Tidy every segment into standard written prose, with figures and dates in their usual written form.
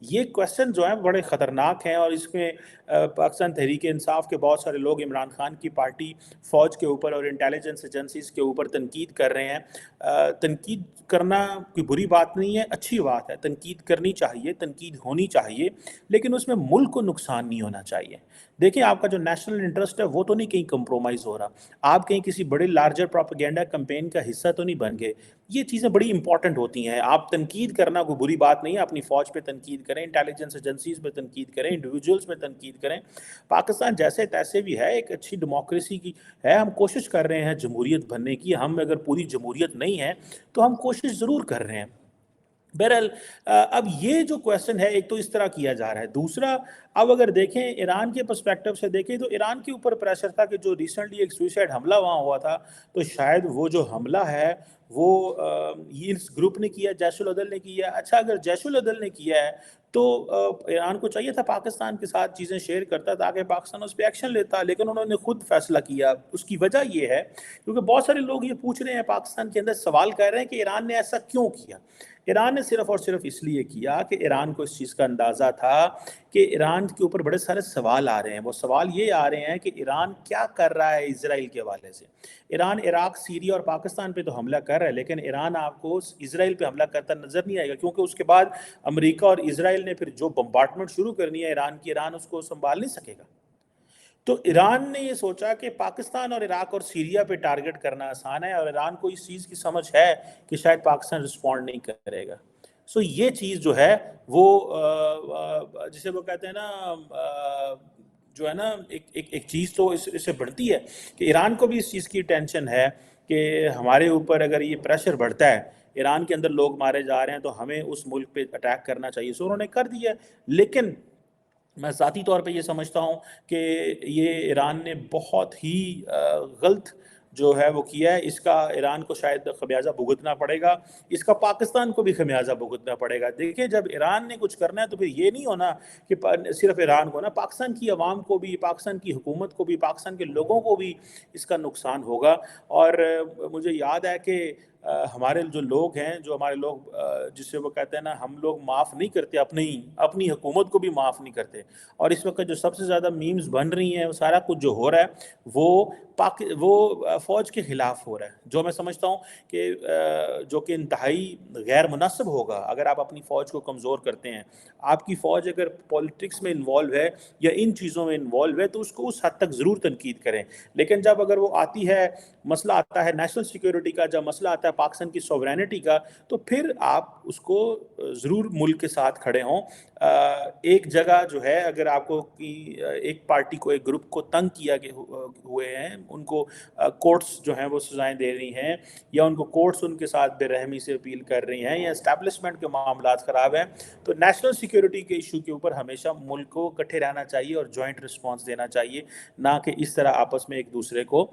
یہ کویشچن جو ہیں بڑے خطرناک ہیں، اور اس میں پاکستان تحریک انصاف کے بہت سارے لوگ عمران خان کی پارٹی فوج کے اوپر اور انٹیلیجنس ایجنسیز کے اوپر تنقید کر رہے ہیں۔ تنقید کرنا کوئی بری بات نہیں ہے، اچھی بات ہے، تنقید کرنی چاہیے، تنقید ہونی چاہیے، لیکن اس میں ملک کو نقصان نہیں ہونا چاہیے۔ دیکھیں آپ کا جو نیشنل انٹرسٹ ہے وہ تو نہیں کہیں کمپرومائز ہو رہا، آپ کہیں کسی بڑے لارجر پروپیگنڈا کمپین کا حصہ تو نہیں بن گئے۔ یہ چیزیں بڑی امپورٹنٹ ہوتی ہیں، آپ تنقید کرنا کوئی بری بات نہیں ہے، اپنی فوج پہ تنقید کریں، انٹیلیجنس ایجنسیز پہ تنقید کریں، انڈیویجولز پہ تنقید کریں۔ پاکستان جیسے تیسے بھی ہے، ایک اچھی ڈیموکریسی کی ہے، ہم کوشش کر رہے ہیں جمہوریت بننے کی، ہم اگر پوری جمہوریت نہیں ہے تو ہم کوشش ضرور کر رہے ہیں۔ بہرحال اب یہ جو کویشچن ہے ایک تو اس طرح کیا جا رہا ہے، دوسرا اب اگر دیکھیں ایران کے پرسپیکٹو سے دیکھیں تو ایران کے اوپر پریشر تھا کہ جو ریسنٹلی ایک سوئسائڈ حملہ وہاں ہوا تھا، تو شاید وہ جو حملہ ہے وہ یہ اس گروپ نے کیا، جیش العدل نے کیا۔ اچھا اگر جیش العدل نے کیا ہے تو ایران کو چاہیے تھا پاکستان کے ساتھ چیزیں شیئر کرتا تاکہ پاکستان اس پہ ایکشن لیتا، لیکن انہوں نے خود فیصلہ کیا۔ اس کی وجہ یہ ہے کیونکہ بہت سارے لوگ یہ پوچھ رہے ہیں، پاکستان کے اندر سوال کر رہے ہیں کہ ایران نے ایسا کیوں کیا۔ ایران نے صرف اور صرف اس لیے کیا کہ ایران کو اس چیز کا اندازہ تھا کہ ایران کے اوپر بڑے سارے سوال آ رہے ہیں۔ وہ سوال یہ آ رہے ہیں کہ ایران کیا کر رہا ہے اسرائیل کے حوالے سے۔ ایران عراق، سیریا اور پاکستان پہ تو حملہ کر رہا ہے، لیکن ایران آپ کو اسرائیل پہ حملہ کرتا نظر نہیں آئے گا، کیونکہ اس کے بعد امریکہ اور اسرائیل نے پھر جو بمبارڈمنٹ شروع کرنی ہے ایران کی، ایران اس کو سنبھال نہیں سکے گا۔ تو ایران نے یہ سوچا کہ پاکستان اور عراق اور سیریا پہ ٹارگٹ کرنا آسان ہے، اور ایران کو اس چیز کی سمجھ ہے کہ شاید پاکستان رسپونڈ نہیں کرے گا۔ سو یہ چیز جو ہے وہ جسے وہ کہتے ہیں نا جو ہے نا ایک چیز تو اس سے بڑھتی ہے کہ ایران کو بھی اس چیز کی ٹینشن ہے کہ ہمارے اوپر اگر یہ پریشر بڑھتا ہے، ایران کے اندر لوگ مارے جا رہے ہیں، تو ہمیں اس ملک پہ اٹیک کرنا چاہیے۔ سو انہوں نے کر دیا، لیکن میں ذاتی طور پہ یہ سمجھتا ہوں کہ یہ ایران نے بہت ہی غلط جو ہے وہ کیا ہے۔ اس کا ایران کو شاید خمیازہ بھگتنا پڑے گا، اس کا پاکستان کو بھی خمیازہ بھگتنا پڑے گا۔ دیکھیں جب ایران نے کچھ کرنا ہے تو پھر یہ نہیں ہونا کہ صرف ایران کو نا، پاکستان کی عوام کو بھی، پاکستان کی حکومت کو بھی، پاکستان کے لوگوں کو بھی اس کا نقصان ہوگا۔ اور مجھے یاد ہے کہ ہمارے جو لوگ ہیں، جو ہمارے لوگ جسے وہ کہتے ہیں نا، ہم لوگ معاف نہیں کرتے، اپنی حکومت کو بھی معاف نہیں کرتے۔ اور اس وقت جو سب سے زیادہ میمز بن رہی ہیں، وہ سارا کچھ جو ہو رہا ہے وہ فوج کے خلاف ہو رہا ہے، جو میں سمجھتا ہوں کہ جو کہ انتہائی غیر مناسب ہوگا۔ اگر آپ اپنی فوج کو کمزور کرتے ہیں، آپ کی فوج اگر پولیٹکس میں انوالو ہے یا ان چیزوں میں انوالو ہے، تو اس کو اس حد تک ضرور تنقید کریں، لیکن جب اگر وہ آتی ہے، مسئلہ آتا ہے نیشنل سیکیورٹی کا، جب مسئلہ آتا ہے پاکستان کی سوورینٹی کا، تو پھر آپ اس کو ضرور ملک کے ساتھ کھڑے ہوں۔ ایک جگہ جو ہے، اگر آپ کو ایک پارٹی کو، ایک گروپ کو تنگ کیا ہوئے ہیں، ان کو کورٹس جو ہیں وہ سزائیں دے رہی ہیں، یا ان کو کورٹس ان کے ساتھ بے رحمی سے اپیل کر رہی ہیں، یا اسٹیبلشمنٹ کے معاملات خراب ہیں، تو نیشنل سیکیورٹی کے ایشو کے اوپر ہمیشہ ملک کو اکٹھے رہنا چاہیے اور جوائنٹ رسپانس دینا چاہیے، نہ کہ اس طرح آپس میں ایک دوسرے کو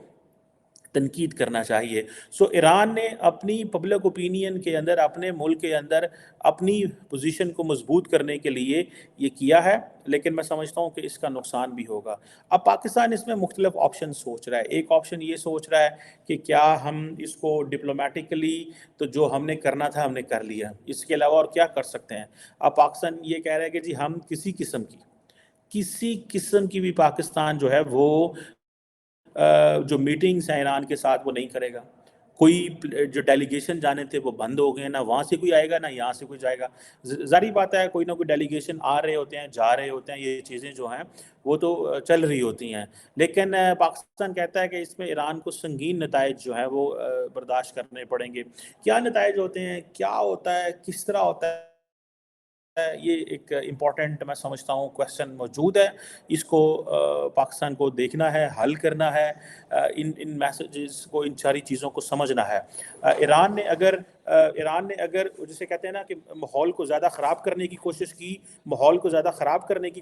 تنقید کرنا چاہیے۔ سو ایران نے اپنی پبلک اوپینین کے اندر، اپنے ملک کے اندر اپنی پوزیشن کو مضبوط کرنے کے لیے یہ کیا ہے، لیکن میں سمجھتا ہوں کہ اس کا نقصان بھی ہوگا۔ اب پاکستان اس میں مختلف آپشن سوچ رہا ہے۔ ایک آپشن یہ سوچ رہا ہے کہ کیا ہم اس کو ڈپلومیٹکلی، تو جو ہم نے کرنا تھا ہم نے کر لیا، اس کے علاوہ اور کیا کر سکتے ہیں۔ اب پاکستان یہ کہہ رہا ہے کہ جی ہم کسی قسم کی بھی پاکستان جو ہے وہ جو میٹنگز ہیں ایران کے ساتھ وہ نہیں کرے گا۔ کوئی جو ڈیلیگیشن جانے تھے وہ بند ہو گئے، نہ وہاں سے کوئی آئے گا نہ یہاں سے کوئی جائے گا۔ ظاہری بات ہے کوئی نہ کوئی ڈیلیگیشن آ رہے ہوتے ہیں، جا رہے ہوتے ہیں، یہ چیزیں جو ہیں وہ تو چل رہی ہوتی ہیں، لیکن پاکستان کہتا ہے کہ اس میں ایران کو سنگین نتائج جو ہیں وہ برداشت کرنے پڑیں گے۔ کیا نتائج ہوتے ہیں، کیا ہوتا ہے، کس طرح ہوتا ہے، یہ ایک امپورٹنٹ میں سمجھتا ہوں کویشچن موجود ہے۔ اس کو پاکستان کو دیکھنا ہے، حل کرنا ہے، ان میسیجز کو، ان ساری چیزوں کو سمجھنا ہے۔ ایران نے اگر جسے کہتے ہیں نا کہ ماحول کو زیادہ خراب کرنے کی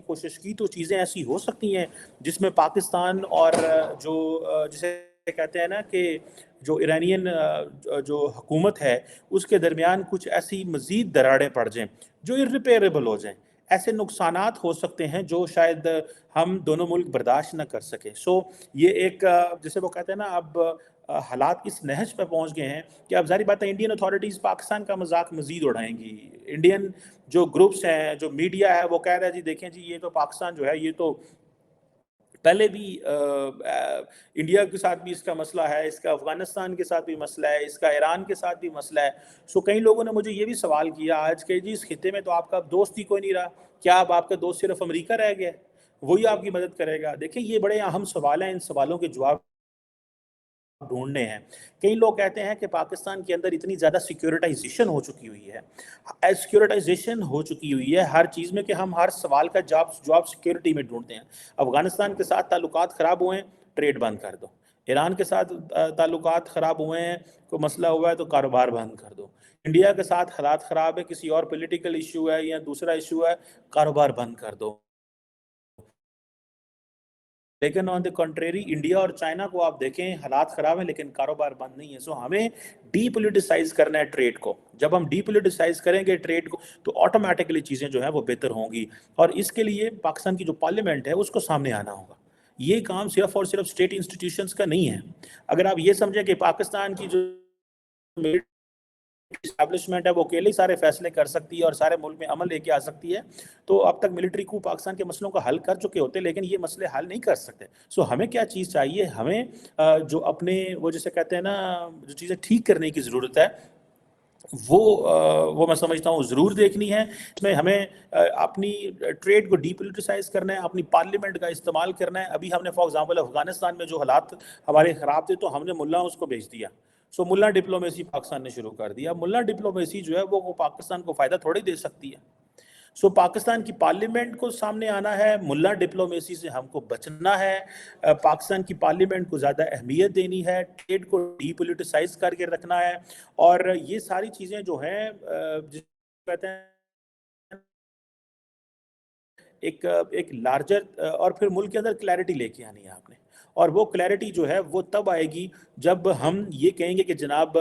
کوشش کی تو چیزیں ایسی ہو سکتی ہیں جس میں پاکستان اور جو جسے کہتے ہیں نا کہ جو ایرانین جو حکومت ہے اس کے درمیان کچھ ایسی مزید دراڑیں پڑ جائیں جو irreparable ہو جائیں۔ ایسے نقصانات ہو سکتے ہیں جو شاید ہم دونوں ملک برداشت نہ کر سکیں۔ سو یہ ایک جسے وہ کہتے ہیں نا، اب حالات اس نہج پہ پہنچ گئے ہیں کہ اب ظاہری بات ہے انڈین اتھارٹیز پاکستان کا مذاق مزید اڑائیں گی۔ انڈین جو گروپس ہیں, جو میڈیا ہے, وہ کہہ رہا ہے جی دیکھیں جی یہ تو پاکستان جو ہے یہ تو پہلے بھی انڈیا کے ساتھ بھی اس کا مسئلہ ہے, اس کا افغانستان کے ساتھ بھی مسئلہ ہے, اس کا ایران کے ساتھ بھی مسئلہ ہے. سو کئی لوگوں نے مجھے یہ بھی سوال کیا آج کہ جی اس خطے میں تو آپ کا دوست ہی کوئی نہیں رہا, کیا اب آپ کا دوست صرف امریکہ رہ گیا, وہی آپ کی مدد کرے گا؟ دیکھیں یہ بڑے اہم سوال ہیں, ان سوالوں کے جواب ڈھونڈنے ہیں. کئی لوگ کہتے ہیں کہ پاکستان کے اندر اتنی زیادہ سیکیورٹائزیشن ہو چکی ہوئی ہے, سیکیورٹائزیشن ہو چکی ہوئی ہے ہر چیز میں کہ ہم ہر سوال کا جواب سیکیورٹی میں ڈھونڈتے ہیں. افغانستان کے ساتھ تعلقات خراب ہوئے ہیں, ٹریڈ بند کر دو. ایران کے ساتھ تعلقات خراب ہوئے ہیں, کوئی مسئلہ ہوا ہے تو کاروبار بند کر دو. انڈیا کے ساتھ حالات خراب ہے, کسی اور پولیٹیکل ایشو ہے یا دوسرا ایشو ہے, کاروبار بند کر دو. لیکن آن دی کنٹریری انڈیا اور چائنا کو آپ دیکھیں حالات خراب ہیں لیکن کاروبار بند نہیں ہے. سو ہمیں ڈی پولیٹیسائز کرنا ہے ٹریڈ کو. جب ہم ڈی پولیٹیسائز کریں گے ٹریڈ کو تو آٹومیٹکلی چیزیں جو ہیں وہ بہتر ہوں گی, اور اس کے لیے پاکستان کی جو پارلیمنٹ ہے اس کو سامنے آنا ہوگا. یہ کام صرف اور صرف اسٹیٹ انسٹیٹیوشنز کا نہیں ہے. اگر آپ یہ سمجھیں کہ پاکستان کی جو اسٹیبلشمنٹ ہے وہ اکیلے ہی سارے فیصلے کر سکتی ہے اور سارے ملک میں عمل لے کے آ سکتی ہے, تو اب تک ملٹری کو پاکستان کے مسئلوں کا حل کر چکے ہوتے, لیکن یہ مسئلے حل نہیں کر سکتے. سو ہمیں کیا چیز چاہیے, ہمیں جو اپنے وہ جسے کہتے ہیں نا جو چیزیں ٹھیک کرنے کی ضرورت ہے وہ میں سمجھتا ہوں ضرور دیکھنی ہے. اس میں ہمیں اپنی ٹریڈ کو ڈی پولیٹیسائز کرنا ہے, اپنی پارلیمنٹ کا استعمال کرنا ہے. ابھی ہم نے فار ایگزامپل افغانستان میں جو حالات ہمارے خراب تھے تو ہم نے ملا اس کو بھیج دیا. سو ملا ڈپلومیسی پاکستان نے شروع کر دیا. ملا ڈپلومیسی جو ہے وہ پاکستان کو فائدہ تھوڑی دے سکتی ہے. سو پاکستان کی پارلیمنٹ کو سامنے آنا ہے, ملا ڈپلومیسی سے ہم کو بچنا ہے, پاکستان کی پارلیمنٹ کو زیادہ اہمیت دینی ہے, ٹریڈ کو ڈی پولیٹیسائز کر کے رکھنا ہے, اور یہ ساری چیزیں جو ہیں جس کہتے ہیں ایک لارجر, اور پھر ملک کے اندر کلیئرٹی لے کے آنی ہے آپ نے. اور وہ کلیئرٹی جو ہے وہ تب آئے گی جب ہم یہ کہیں گے کہ جناب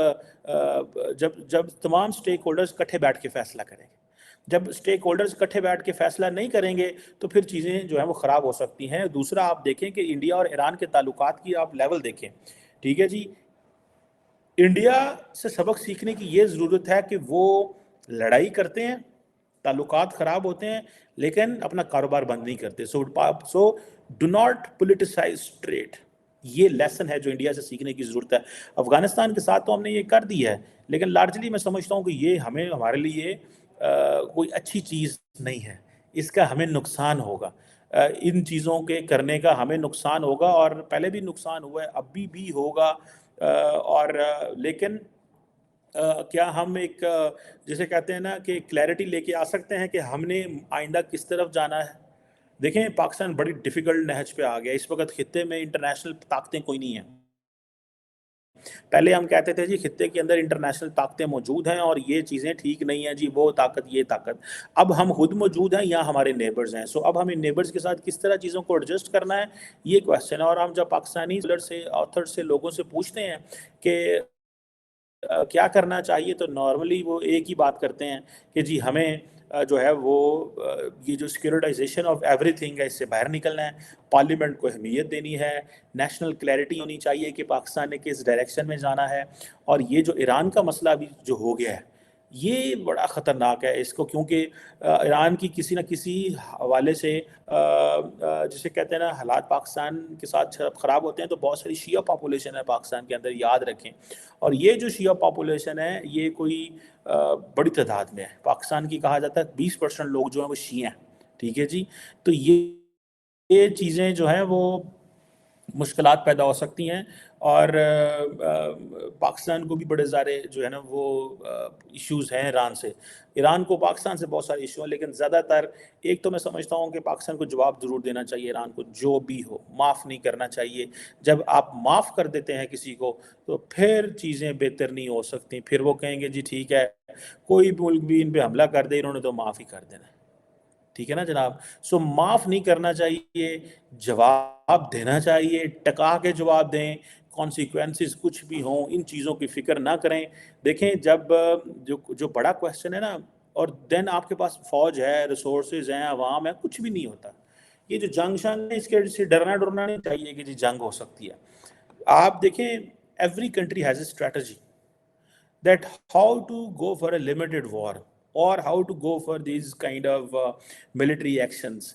جب تمام سٹیک ہولڈرز اکٹھے بیٹھ کے فیصلہ کریں گے. جب سٹیک ہولڈرز اکٹھے بیٹھ کے فیصلہ نہیں کریں گے تو پھر چیزیں جو ہیں وہ خراب ہو سکتی ہیں. دوسرا آپ دیکھیں کہ انڈیا اور ایران کے تعلقات کی آپ لیول دیکھیں, ٹھیک ہے جی, انڈیا سے سبق سیکھنے کی یہ ضرورت ہے کہ وہ لڑائی کرتے ہیں, تعلقات خراب ہوتے ہیں, لیکن اپنا کاروبار بند نہیں کرتے. So do not politicise trade. یہ لیسن ہے جو انڈیا سے سیکھنے کی ضرورت ہے. افغانستان کے ساتھ تو ہم نے یہ کر دی ہے, لیکن لارجلی میں سمجھتا ہوں کہ یہ ہمارے لیے کوئی اچھی چیز نہیں ہے. اس کا ہمیں نقصان ہوگا, ان چیزوں کے کرنے کا ہمیں نقصان ہوگا, اور پہلے بھی نقصان ہوا ہے, ابھی بھی ہوگا. اور لیکن کیا ہم ایک جسے کہتے ہیں نا کہ کلیئرٹی لے کے آ سکتے ہیں کہ ہم نے آئندہ کس طرف جانا ہے؟ دیکھیں پاکستان بڑی ڈیفیکلٹ نہج پہ آ گیا. اس وقت خطے میں انٹرنیشنل طاقتیں کوئی نہیں ہیں. پہلے ہم کہتے تھے جی خطے کے اندر انٹرنیشنل طاقتیں موجود ہیں اور یہ چیزیں ٹھیک نہیں ہیں جی, وہ طاقت یہ طاقت. اب ہم خود موجود ہیں یا ہمارے نیبرز ہیں. سو اب ہم ان نیبرز کے ساتھ کس طرح چیزوں کو ایڈجسٹ کرنا ہے, یہ کویسچن ہے. اور ہم جب پاکستانی سے آتھر سے لوگوں سے پوچھتے ہیں کہ کیا کرنا چاہیے, تو نارملی وہ ایک ہی بات کرتے ہیں کہ جی ہمیں جو ہے وہ یہ جو سیکیورٹائزیشن آف ایوری تھنگ ہے اس سے باہر نکلنا ہے, پارلیمنٹ کو اہمیت دینی ہے, نیشنل کلیئرٹی ہونی چاہیے کہ پاکستان نے کس ڈائریکشن میں جانا ہے. اور یہ جو ایران کا مسئلہ بھی جو ہو گیا ہے یہ بڑا خطرناک ہے اس کو, کیونکہ ایران کی کسی نہ کسی حوالے سے جسے کہتے ہیں نا حالات پاکستان کے ساتھ خراب ہوتے ہیں تو بہت ساری شیعہ پاپولیشن ہے پاکستان کے اندر, یاد رکھیں. اور یہ جو شیعہ پاپولیشن ہے یہ کوئی بڑی تعداد میں ہے. پاکستان کی کہا جاتا ہے 20% لوگ جو ہیں وہ شیعہ ہیں, ٹھیک ہے جی. تو یہ چیزیں جو ہیں وہ مشکلات پیدا ہو سکتی ہیں, اور پاکستان کو بھی بڑے سارے جو ہے نا وہ ایشوز ہیں ایران سے. ایران کو پاکستان سے بہت سارے ایشو ہیں, لیکن زیادہ تر ایک تو میں سمجھتا ہوں کہ پاکستان کو جواب ضرور دینا چاہیے ایران کو, جو بھی ہو معاف نہیں کرنا چاہیے. جب آپ معاف کر دیتے ہیں کسی کو تو پھر چیزیں بہتر نہیں ہو سکتی. پھر وہ کہیں گے جی ٹھیک ہے کوئی ملک بھی ان پہ حملہ کر دے انہوں نے تو معاف ہی کر دینا, ٹھیک ہے نا جناب. سو معاف نہیں کرنا چاہیے, جواب دینا چاہیے, ٹکا کے جواب دیں. کانسیکوینسز کچھ بھی ہوں ان چیزوں کی فکر نہ کریں. دیکھیں جب جو بڑا کویسچن ہے نا, اور دین آپ کے پاس فوج ہے, ریسورسز ہیں, عوام ہے, کچھ بھی نہیں ہوتا. یہ جو جنگ شنگ ہے اس کے سے ڈرنا نہیں چاہیے کہ جی جنگ ہو سکتی ہے. آپ دیکھیں every country has a strategy that how to go for a limited war. or how to go for these kind of military actions